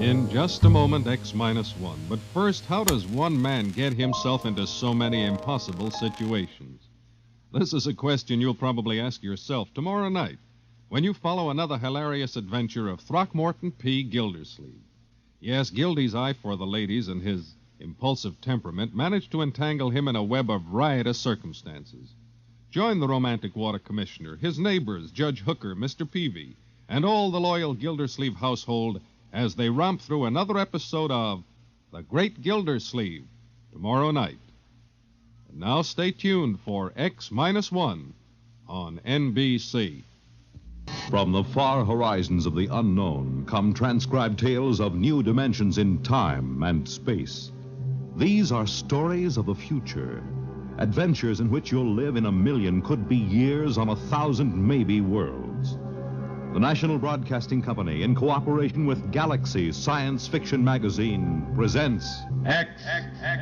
In just a moment, X-1. But first, how does one man get himself into so many impossible situations? This is a question you'll probably ask yourself tomorrow night when you follow another hilarious adventure of Throckmorton P. Gildersleeve. Yes, Gildy's eye for the ladies and his impulsive temperament managed to entangle him in a web of riotous circumstances. Join the romantic water commissioner, his neighbors, Judge Hooker, Mr. Peavy, and all the loyal Gildersleeve household as they romp through another episode of The Great Gildersleeve tomorrow night. And now stay tuned for X-1 on NBC. From the far horizons of the unknown come transcribed tales of new dimensions in time and space. These are stories of the future, adventures in which you'll live in a million, could be years, on 1,000 maybe worlds. The National Broadcasting Company, in cooperation with Galaxy Science Fiction Magazine, presents X-1.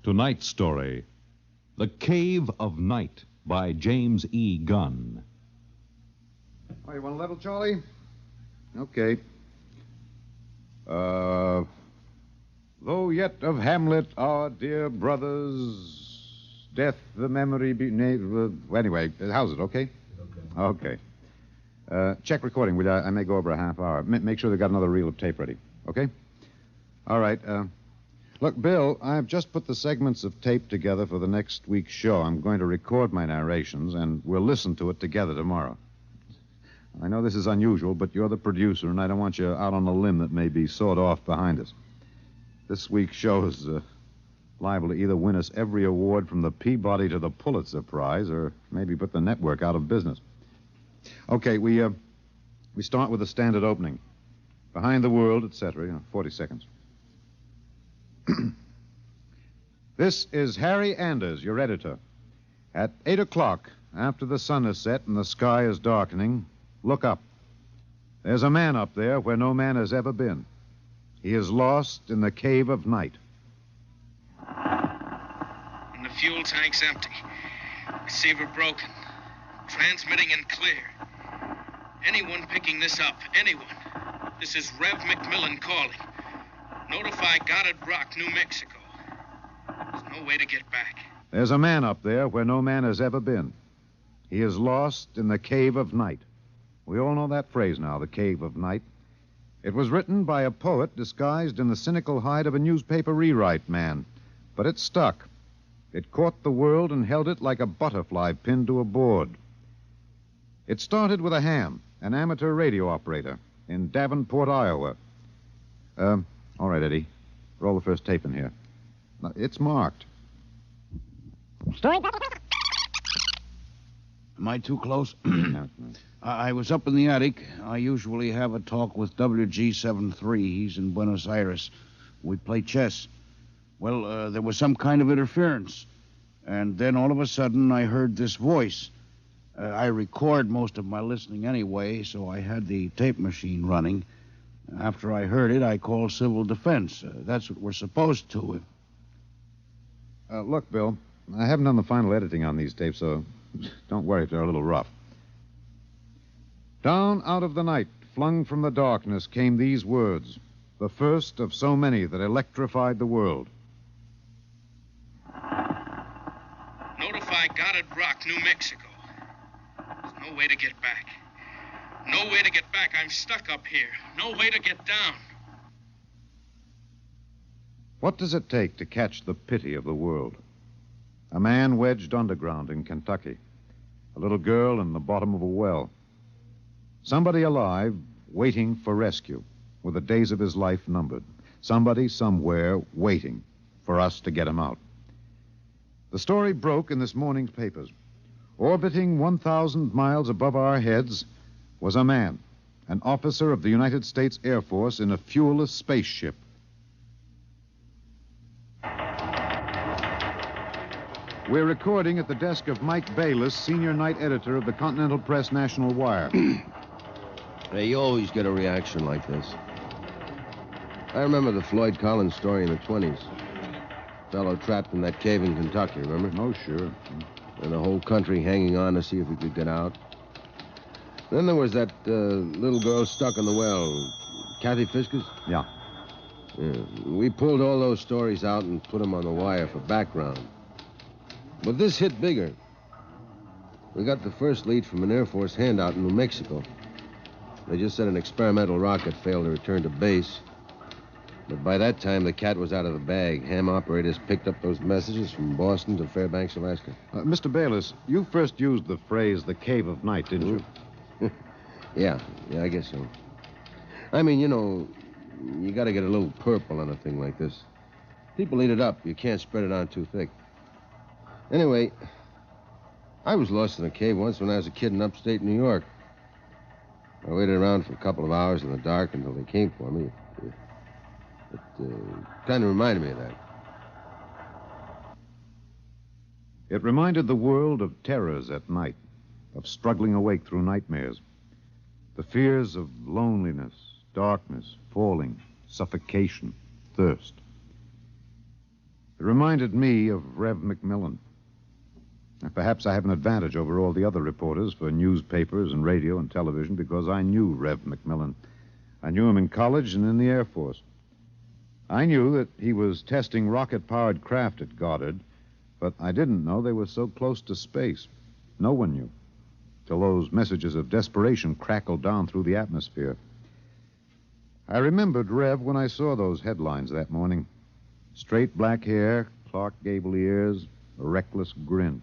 Tonight's story, The Cave of Night, by James E. Gunn. Oh, you want a level, Charlie? Okay. Though yet of Hamlet, our dear brothers, death the memory be... Anyway, how's it, okay? Okay. Check recording, will you? I may go over a half hour. Make sure they've got another reel of tape ready, okay? All right, Look, Bill, I've just put the segments of tape together for the next week's show. I'm going to record my narrations, and we'll listen to it together tomorrow. I know this is unusual, but you're the producer, and I don't want you out on a limb that may be sawed off behind us. This week's show is liable to either win us every award from the Peabody to the Pulitzer Prize, or maybe put the network out of business. Okay, we start with the standard opening. Behind the world, etc., 40 seconds. This is Harry Anders, your editor. At 8 o'clock, after the sun has set and the sky is darkening, look up. There's a man up there where no man has ever been. He is lost in the cave of night. And the fuel tank's empty. Receiver broken. Transmitting and clear. Anyone picking this up, anyone. This is Rev McMillan calling. Notify Goddard Rock, New Mexico. There's no way to get back. There's a man up there where no man has ever been. He is lost in the cave of night. We all know that phrase now, the cave of night. It was written by a poet disguised in the cynical hide of a newspaper rewrite man. But it stuck. It caught the world and held it like a butterfly pinned to a board. It started with a ham, an amateur radio operator, in Davenport, Iowa. All right, Eddie. Roll the first tape in here. Now, it's marked. Story. Am I too close? No. I was up in the attic. I usually have a talk with WG73. He's in Buenos Aires. We play chess. Well, there was some kind of interference. And then all of a sudden, I heard this voice. I record most of my listening anyway, so I had the tape machine running. After I heard it, I called civil defense. That's what we're supposed to. Look, Bill, I haven't done the final editing on these tapes, so don't worry if they're a little rough. Down out of the night, flung from the darkness, came these words, the first of so many that electrified the world. Notify Goddard Rock, New Mexico. There's no way to get back. No way to get back. I'm stuck up here. No way to get down. What does it take to catch the pity of the world? A man wedged underground in Kentucky. A little girl in the bottom of a well. Somebody alive, waiting for rescue, with the days of his life numbered. Somebody, somewhere, waiting for us to get him out. The story broke in this morning's papers. Orbiting 1,000 miles above our heads was a man, an officer of the United States Air Force in a fuelless spaceship. We're recording at the desk of Mike Bayless, senior night editor of the Continental Press National Wire. Hey, you always get a reaction like this. I remember the Floyd Collins story in the 20s. Fellow trapped in that cave in Kentucky, remember? Oh, sure. And the whole country hanging on to see if he could get out. Then there was that little girl stuck in the well. Kathy Fisker's? Yeah. We pulled all those stories out and put them on the wire for background. But this hit bigger. We got the first lead from an Air Force handout in New Mexico. They just said an experimental rocket failed to return to base. But by that time, the cat was out of the bag. Ham operators picked up those messages from Boston to Fairbanks, Alaska. Mr. Bayless, you first used the phrase the cave of night, didn't you? Yeah, I guess so. I mean, you know, you got to get a little purple on a thing like this. People eat it up. You can't spread it on too thick. Anyway, I was lost in a cave once when I was a kid in upstate New York. I waited around for a couple of hours in the dark until they came for me. It kind of reminded me of that. It reminded the world of terrors at night, of struggling awake through nightmares. The fears of loneliness, darkness, falling, suffocation, thirst. It reminded me of Rev McMillan. And perhaps I have an advantage over all the other reporters for newspapers and radio and television because I knew Rev McMillan. I knew him in college and in the Air Force. I knew that he was testing rocket-powered craft at Goddard, but I didn't know they were so close to space. No one knew, till those messages of desperation crackled down through the atmosphere. I remembered Rev when I saw those headlines that morning. Straight black hair, Clark Gable ears, a reckless grin.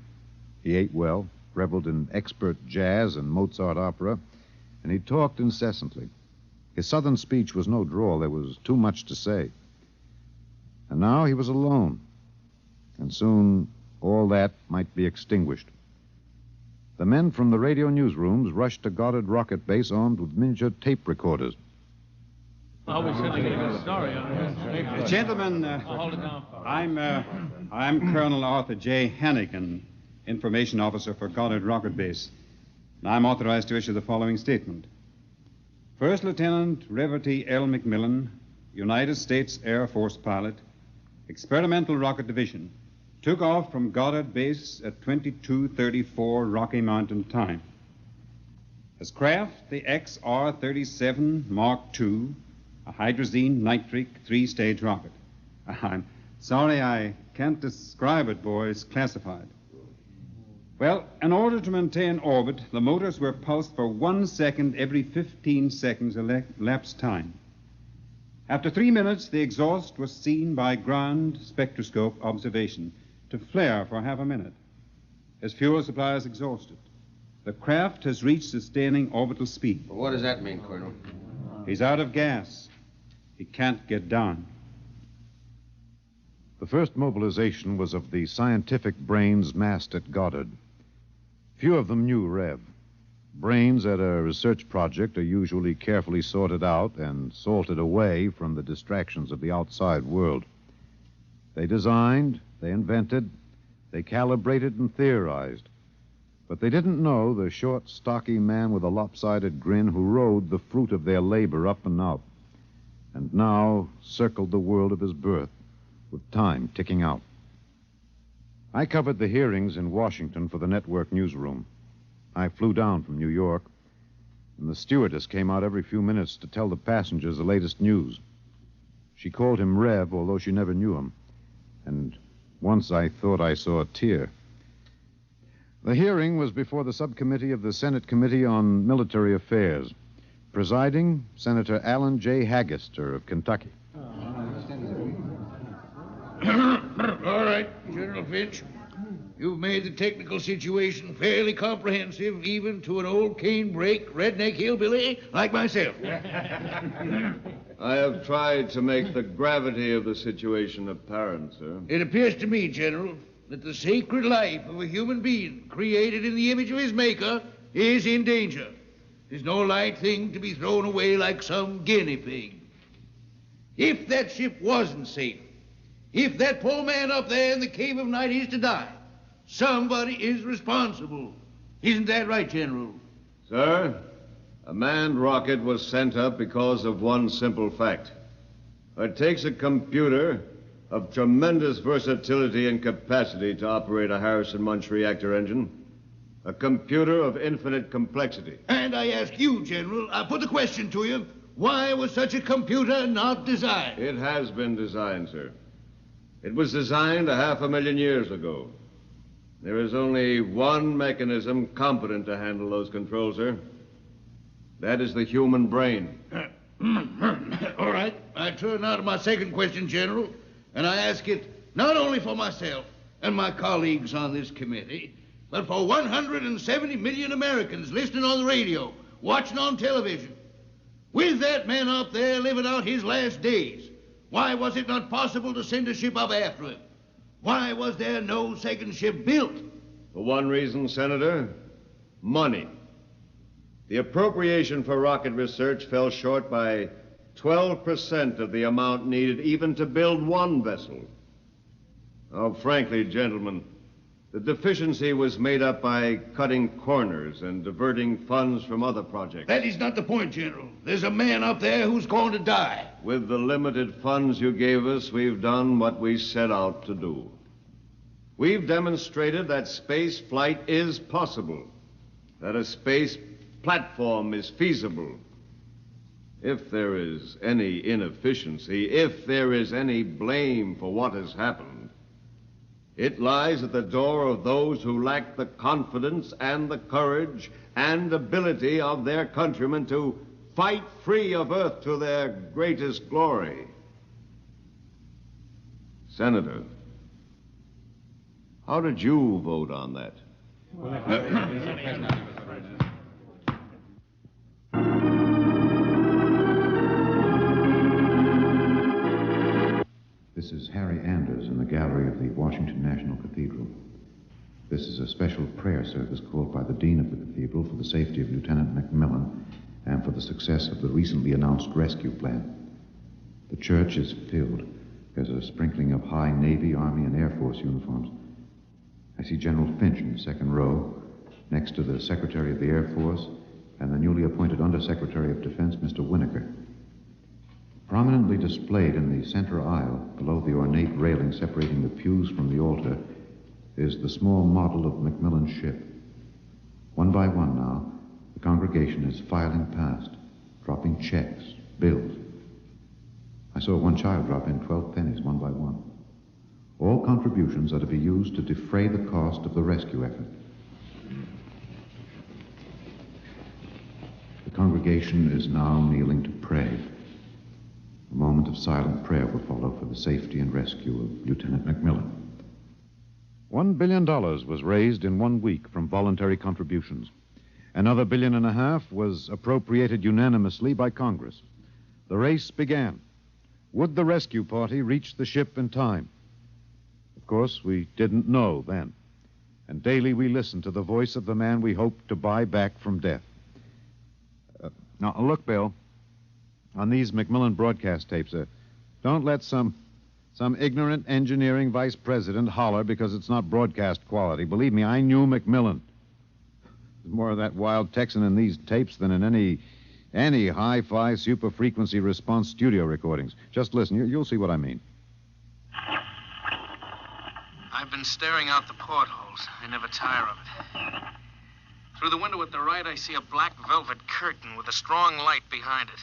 He ate well, reveled in expert jazz and Mozart opera, and he talked incessantly. His southern speech was no drawl. There was too much to say. And now he was alone. And soon all that might be extinguished. The men from the radio newsrooms rushed to Goddard Rocket Base armed with miniature tape recorders. Gentlemen, I'm Colonel Arthur J. Hannigan, Information Officer for Goddard Rocket Base. And I'm authorized to issue the following statement. First Lieutenant Reverty L. McMillan, United States Air Force pilot, Experimental Rocket Division, took off from Goddard Base at 22:34 Rocky Mountain time. His craft, the XR-37 Mark II, a hydrazine nitric three-stage rocket. I'm sorry I can't describe it, boys. Classified. Well, in order to maintain orbit, the motors were pulsed for 1 second every 15 seconds elapsed time. After 3 minutes, the exhaust was seen by ground spectroscope observation to flare for half a minute. His fuel supply is exhausted. The craft has reached sustaining orbital speed. Well, what does that mean, Colonel? He's out of gas. He can't get down. The first mobilization was of the scientific brains massed at Goddard. Few of them knew Rev. Brains at a research project are usually carefully sorted out and salted away from the distractions of the outside world. They designed, they invented, they calibrated and theorized. But they didn't know the short, stocky man with a lopsided grin who rode the fruit of their labor up and out, and now circled the world of his birth, with time ticking out. I covered the hearings in Washington for the network newsroom. I flew down from New York, and the stewardess came out every few minutes to tell the passengers the latest news. She called him Rev, although she never knew him, and once I thought I saw a tear. The hearing was before the subcommittee of the Senate Committee on Military Affairs. Presiding, Senator Allen J. Haggister of Kentucky. All right, General Finch. You've made the technical situation fairly comprehensive, even to an old cane-brake redneck hillbilly like myself. I have tried to make the gravity of the situation apparent, sir. It appears to me, General, that the sacred life of a human being created in the image of his maker is in danger. It's no light thing to be thrown away like some guinea pig. If that ship wasn't safe, if that poor man up there in the cave of night is to die, somebody is responsible. Isn't that right, General? Sir, a manned rocket was sent up because of one simple fact. It takes a computer of tremendous versatility and capacity to operate a Harrison-Munch reactor engine. A computer of infinite complexity. And I ask you, General, I put the question to you, why was such a computer not designed? It has been designed, sir. It was designed 500,000 years ago. There is only one mechanism competent to handle those controls, sir. That is the human brain. All right. I turn now to my second question, General, and I ask it not only for myself and my colleagues on this committee, but for 170 million Americans listening on the radio, watching on television. With that man up there living out his last days, why was it not possible to send a ship up after him? Why was there no second ship built? For one reason, Senator, money. The appropriation for rocket research fell short by 12% of the amount needed even to build one vessel. Oh, frankly, gentlemen, the deficiency was made up by cutting corners and diverting funds from other projects. That is not the point, General. There's a man up there who's going to die. With the limited funds you gave us, we've done what we set out to do. We've demonstrated that space flight is possible, that a space platform is feasible. If there is any inefficiency, if there is any blame for what has happened, it lies at the door of those who lack the confidence and the courage and ability of their countrymen to fight free of Earth to their greatest glory. Senator, how did you vote on that? This is Harry Anders in the gallery of the Washington National Cathedral. This is a special prayer service called by the Dean of the Cathedral for the safety of Lieutenant Macmillan and for the success of the recently announced rescue plan. The church is filled. There's a sprinkling of high Navy, Army, and Air Force uniforms. I see General Finch in the second row, next to the Secretary of the Air Force and the newly appointed Undersecretary of Defense, Mr. Winokur. Prominently displayed in the center aisle, below the ornate railing separating the pews from the altar, is the small model of Macmillan's ship. One by one now, the congregation is filing past, dropping checks, bills. I saw one child drop in 12 pennies one by one. All contributions are to be used to defray the cost of the rescue effort. The congregation is now kneeling to pray. A moment of silent prayer will follow for the safety and rescue of Lieutenant Macmillan. $1 billion was raised in 1 week from voluntary contributions. Another $1.5 billion was appropriated unanimously by Congress. The race began. Would the rescue party reach the ship in time? Of course, we didn't know then. And daily we listened to the voice of the man we hoped to buy back from death. Now, look, Bill. On these Macmillan broadcast tapes, don't let some ignorant engineering vice president holler because it's not broadcast quality. Believe me, I knew Macmillan. There's more of that wild Texan in these tapes than in any hi-fi super-frequency response studio recordings. Just listen. You'll see what I mean. I've been staring out the portholes. I never tire of it. Through the window at the right, I see a black velvet curtain with a strong light behind it.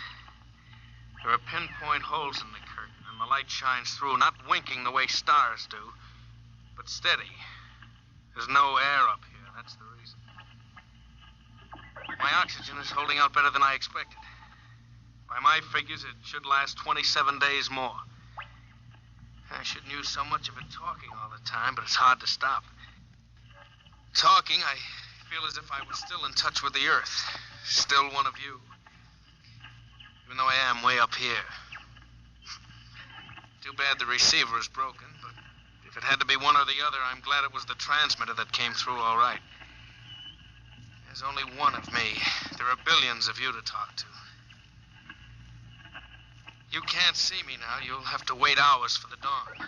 There are pinpoint holes in the curtain, and the light shines through, not winking the way stars do, but steady. There's no air up here, that's the reason. My oxygen is holding out better than I expected. By my figures, it should last 27 days more. I shouldn't use so much of it talking all the time, but it's hard to stop. Talking, I feel as if I was still in touch with the Earth, still one of you. Even though I am way up here. Too bad the receiver is broken, but if it had to be one or the other, I'm glad it was the transmitter that came through all right. There's only one of me. There are billions of you to talk to. You can't see me now. You'll have to wait hours for the dawn.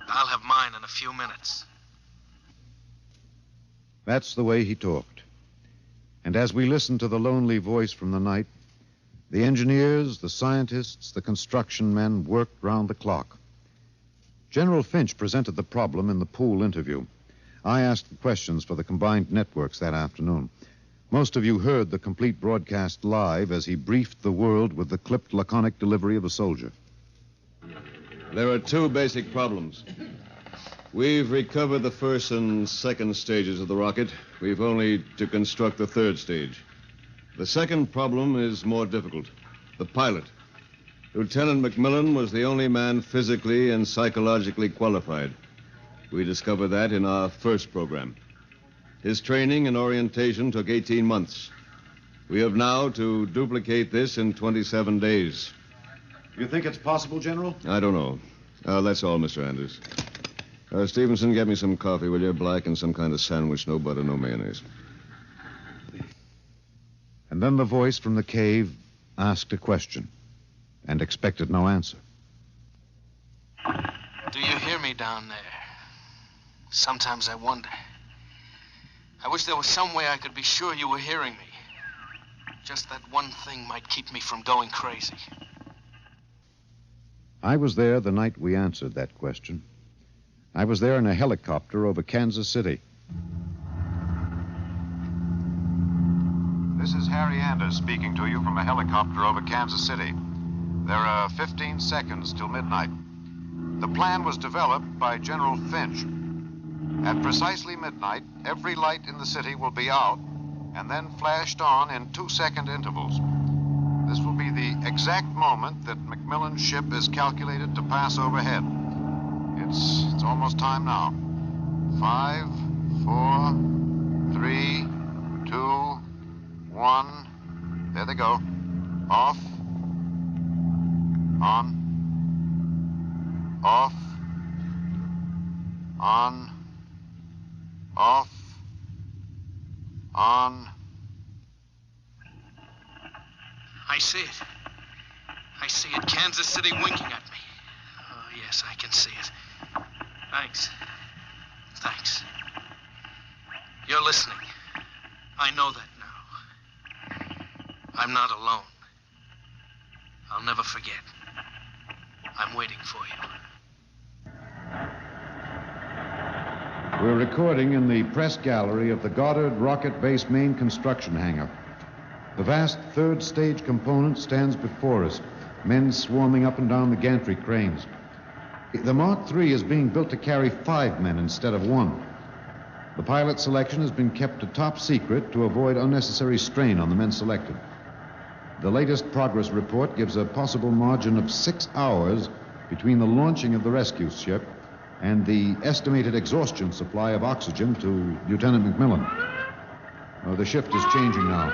I'll have mine in a few minutes. That's the way he talked. And as we listened to the lonely voice from the night, The engineers, the scientists, the construction men worked round the clock. General Finch presented the problem in the pool interview. I asked the questions for the combined networks that afternoon. Most of you heard the complete broadcast live as he briefed the world with the clipped, laconic delivery of a soldier. There are two basic problems. We've recovered the first and second stages of the rocket. We've only to construct the third stage. The second problem is more difficult. The pilot. Lieutenant McMillan was the only man physically and psychologically qualified. We discovered that in our first program. His training and orientation took 18 months. We have now to duplicate this in 27 days. You think it's possible, General? I don't know. That's all, Mr. Anders. Stevenson, get me some coffee, will you? Black and some kind of sandwich, no butter, no mayonnaise. And then the voice from the cave asked a question and expected no answer. Do you hear me down there? Sometimes I wonder. I wish there was some way I could be sure you were hearing me. Just that one thing might keep me from going crazy. I was there the night we answered that question. I was there in a helicopter over Kansas City. This is Harry Anders speaking to you from a helicopter over Kansas City. There are 15 seconds till midnight. The plan was developed by General Finch. At precisely midnight, every light in the city will be out and then flashed on in 2-second intervals. This will be the exact moment that McMillan's ship is calculated to pass overhead. It's almost time now. 5, 4, 3, 2, 1. There they go. Off. On. Off. On. Off. On. I see it. I see it. Kansas City winking at me. Oh, yes, I can see it. Thanks. Thanks. You're listening. I know that now. I'm not alone. I'll never forget. I'm waiting for you. We're recording in the press gallery of the Goddard Rocket Base main construction hangar. The vast third stage component stands before us, men swarming up and down the gantry cranes. The Mark III is being built to carry 5 men instead of 1. The pilot selection has been kept a top secret to avoid unnecessary strain on the men selected. The latest progress report gives a possible margin of 6 hours between the launching of the rescue ship and the estimated exhaustion supply of oxygen to Lieutenant McMillan. The shift is changing now.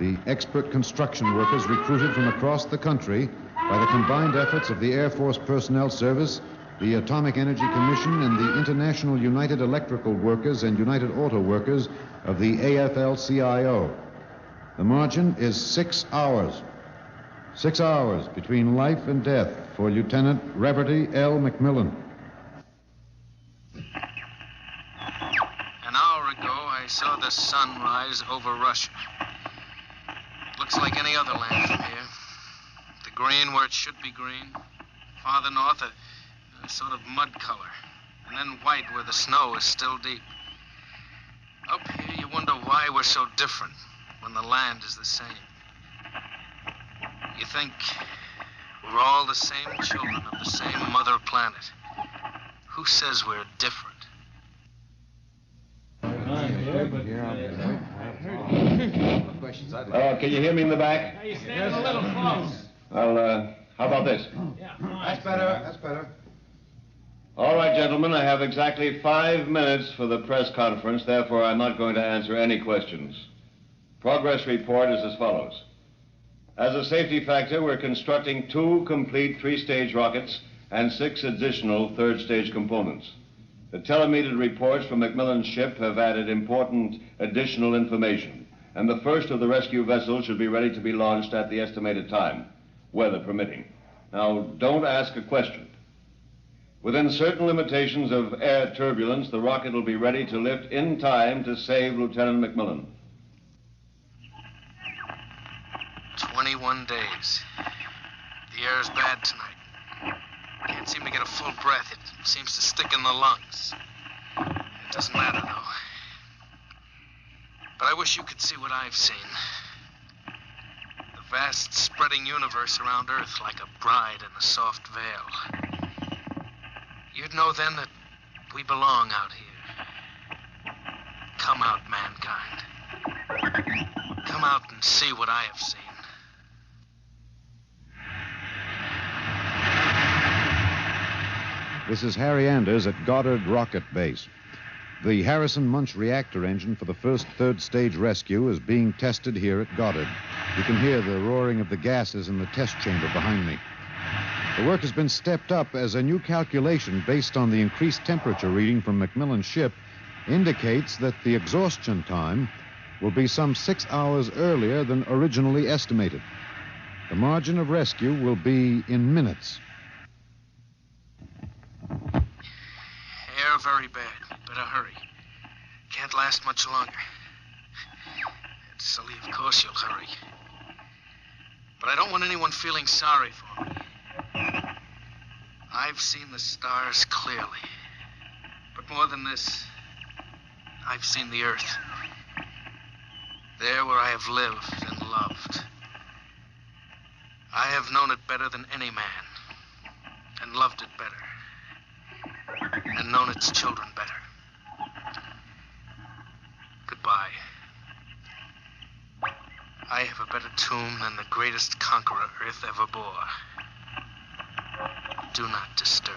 The expert construction workers recruited from across the country by the combined efforts of the Air Force Personnel Service, the Atomic Energy Commission, and the International United Electrical Workers and United Auto Workers of the AFL-CIO. The margin is 6 hours. 6 hours between life and death for Lieutenant Reverdy L. McMillan. An hour ago, I saw the sun rise over Russia. It looks like any other land from here. The green where it should be green. Farther north, a sort of mud color. And then white where the snow is still deep. Up here, you wonder why we're so different when the land is the same. You think we're all the same children of the same mother planet. Who says we're different? Can you hear me in the back? You're standing a little close. Well, how about this? Yeah, That's better. All right, gentlemen, I have exactly 5 minutes for the press conference. Therefore, I'm not going to answer any questions. Progress report is as follows. As a safety factor, we're constructing 2 complete 3-stage rockets and 6 additional 3rd-stage components. The telemetered reports from McMillan's ship have added important additional information, and the first of the rescue vessels should be ready to be launched at the estimated time, weather permitting. Now, don't ask a question. Within certain limitations of air turbulence, the rocket will be ready to lift in time to save Lieutenant McMillan. 21 21 days. The air's bad tonight. Can't seem to get a full breath. It seems to stick in the lungs. It doesn't matter, though. But I wish you could see what I've seen. The vast, spreading universe around Earth like a bride in a soft veil. You'd know then that we belong out here. Come out, mankind. Come out and see what I have seen. This is Harry Anders at Goddard Rocket Base. The Harrison Munch reactor engine for the first third stage rescue is being tested here at Goddard. You can hear the roaring of the gases in the test chamber behind me. The work has been stepped up as a new calculation based on the increased temperature reading from McMillan's ship indicates that the exhaustion time will be some 6 hours earlier than originally estimated. The margin of rescue will be in minutes. Air very bad. Better hurry. Can't last much longer. Silly, of course you'll hurry. But I don't want anyone feeling sorry for me. I've seen the stars clearly. But more than this, I've seen the Earth. There where I have lived and loved. I have known it better than any man. And loved it better. And known its children better. Goodbye. I have a better tomb than the greatest conqueror Earth ever bore. Do not disturb.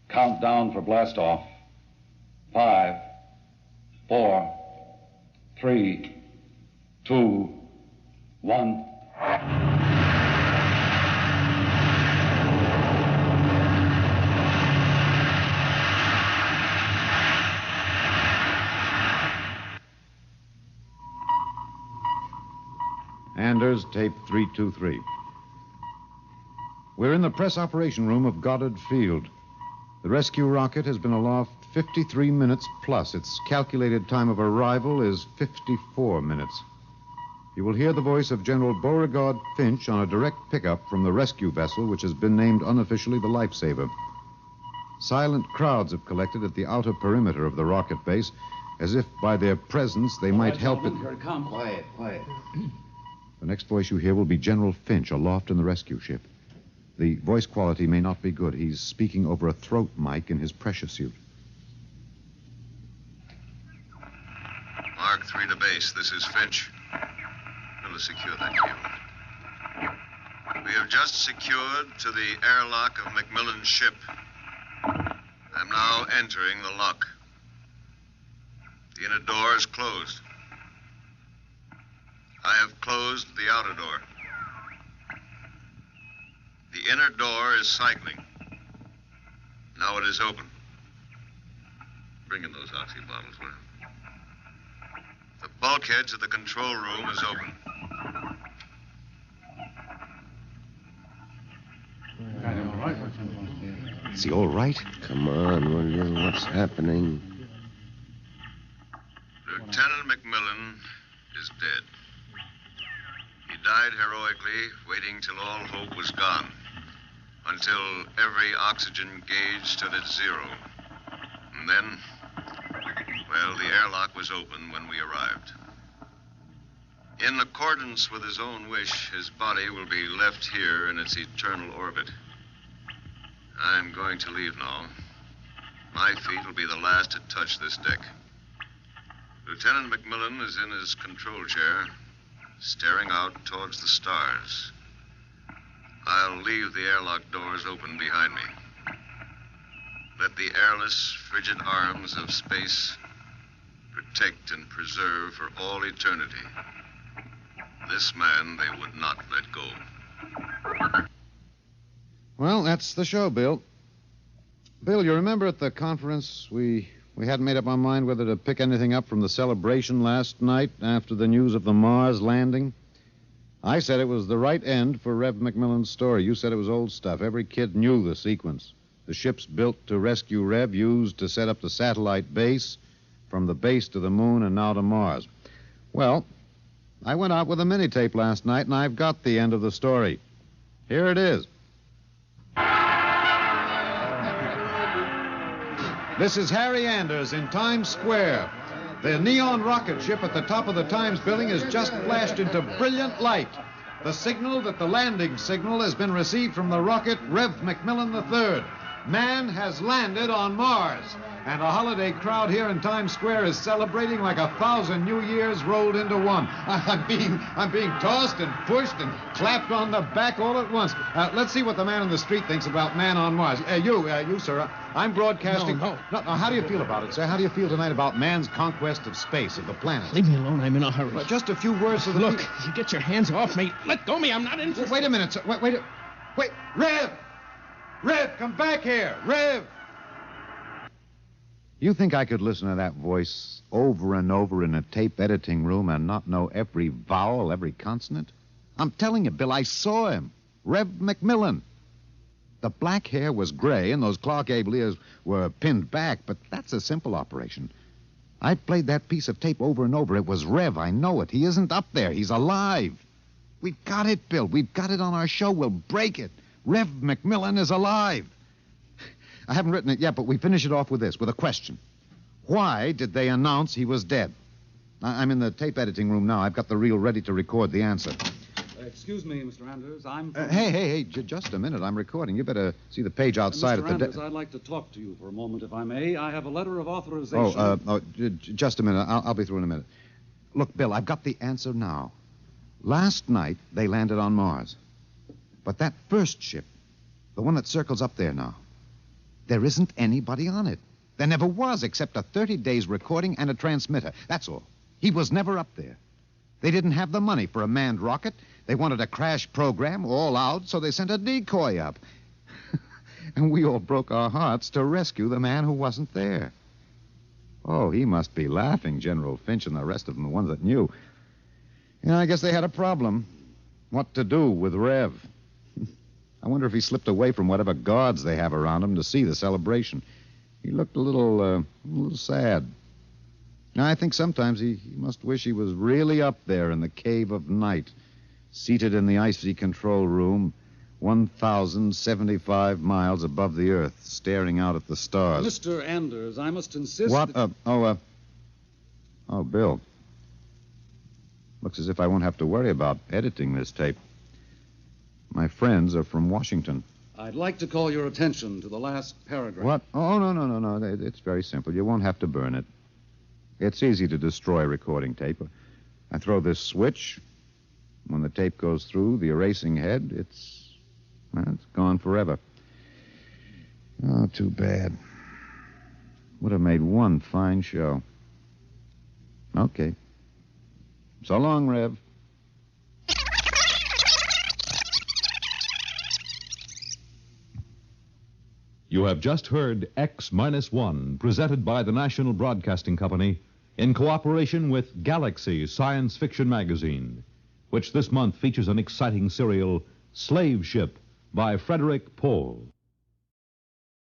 Countdown for blast off. 5, 4, 3, 2, 1. Anders, tape 323. We're in the press operation room of Goddard Field. The rescue rocket has been aloft 53 minutes plus. Its calculated time of arrival is 54 minutes. You will hear the voice of General Beauregard Finch on a direct pickup from the rescue vessel, which has been named unofficially the Lifesaver. Silent crowds have collected at the outer perimeter of the rocket base, as if by their presence they might help it. Here it comes. Quiet, quiet. The next voice you hear will be General Finch aloft in the rescue ship. The voice quality may not be good. He's speaking over a throat mic in his pressure suit. Mark 3 to base. This is Finch. We'll secure that field. We have just secured to the airlock of McMillan's ship. I'm now entering the lock. The inner door is closed. I have closed the outer door. The inner door is cycling. Now it is open. Bring in those oxy bottles, will you? The bulkhead to the control room is open. Is he all right? Come on, will you? What's happening? Lieutenant McMillan is dead. He died heroically, waiting till all hope was gone. Until every oxygen gauge stood at 0. And then, well, the airlock was open when we arrived. In accordance with his own wish, his body will be left here in its eternal orbit. I'm going to leave now. My feet will be the last to touch this deck. Lieutenant McMillan is in his control chair, staring out towards the stars. I'll leave the airlock doors open behind me. Let the airless, frigid arms of space protect and preserve for all eternity this man they would not let go. Well, that's the show, Bill. Bill, you remember at the conference we hadn't made up our mind whether to pick anything up from the celebration last night after the news of the Mars landing? I said it was the right end for Rev McMillan's story. You said it was old stuff. Every kid knew the sequence. The ships built to rescue Rev, used to set up the satellite base, from the base to the moon and now to Mars. Well, I went out with a mini-tape last night, and I've got the end of the story. Here it is. This is Harry Anders in Times Square. The neon rocket ship at the top of the Times building has just flashed into brilliant light. The signal that the landing signal has been received from the rocket Rev McMillan III. Man has landed on Mars. And a holiday crowd here in Times Square is celebrating like 1,000 New Years rolled into one. I'm being tossed and pushed and clapped on the back all at once. Let's see what the man on the street thinks about man on Mars. You, sir. I'm broadcasting. No. How do you feel about it, sir? How do you feel tonight about man's conquest of space, of the planet? Leave me alone. I'm in a hurry. Just a few words for the... Look, you get your hands off me. Let go of me. I'm not interested. Wait a minute, sir. Wait. Rev! Rev, come back here. Rev! You think I could listen to that voice over and over in a tape editing room and not know every vowel, every consonant? I'm telling you, Bill, I saw him. Rev McMillan. The black hair was gray and those claw cable ears were pinned back, but that's a simple operation. I played that piece of tape over and over. It was Rev, I know it. He isn't up there. He's alive. We've got it, Bill. We've got it on our show. We'll break it. Rev McMillan is alive. I haven't written it yet, but we finish it off with this, with a question. Why did they announce he was dead? I'm in the tape editing room now. I've got the reel ready to record the answer. Excuse me, Mr. Anders. I'm... Hey, just a minute. I'm recording. You better see the page outside Mr. at the... Anders, I'd like to talk to you for a moment, if I may. I have a letter of authorization... Just a minute. I'll be through in a minute. Look, Bill, I've got the answer now. Last night, they landed on Mars. But that first ship, the one that circles up there now, there isn't anybody on it. There never was, except a 30 days recording and a transmitter. That's all. He was never up there. They didn't have the money for a manned rocket. They wanted a crash program all out, so they sent a decoy up. And we all broke our hearts to rescue the man who wasn't there. Oh, he must be laughing, General Finch and the rest of them, the ones that knew. I guess they had a problem. What to do with Rev? I wonder if he slipped away from whatever guards they have around him to see the celebration. He looked a little sad. I think sometimes he must wish he was really up there in the cave of night, seated in the icy control room, 1,075 miles above the Earth, staring out at the stars. Mr. Anders, I must insist... What? Bill. Looks as if I won't have to worry about editing this tape. My friends are from Washington. I'd like to call your attention to the last paragraph. What? Oh, no. It's very simple. You won't have to burn it. It's easy to destroy recording tape. I throw this switch. When the tape goes through the erasing head, it's gone forever. Oh, too bad. Would have made one fine show. Okay. So long, Rev. You have just heard X-1, presented by the National Broadcasting Company in cooperation with Galaxy Science Fiction Magazine, which this month features an exciting serial, Slave Ship, by Frederick Pohl.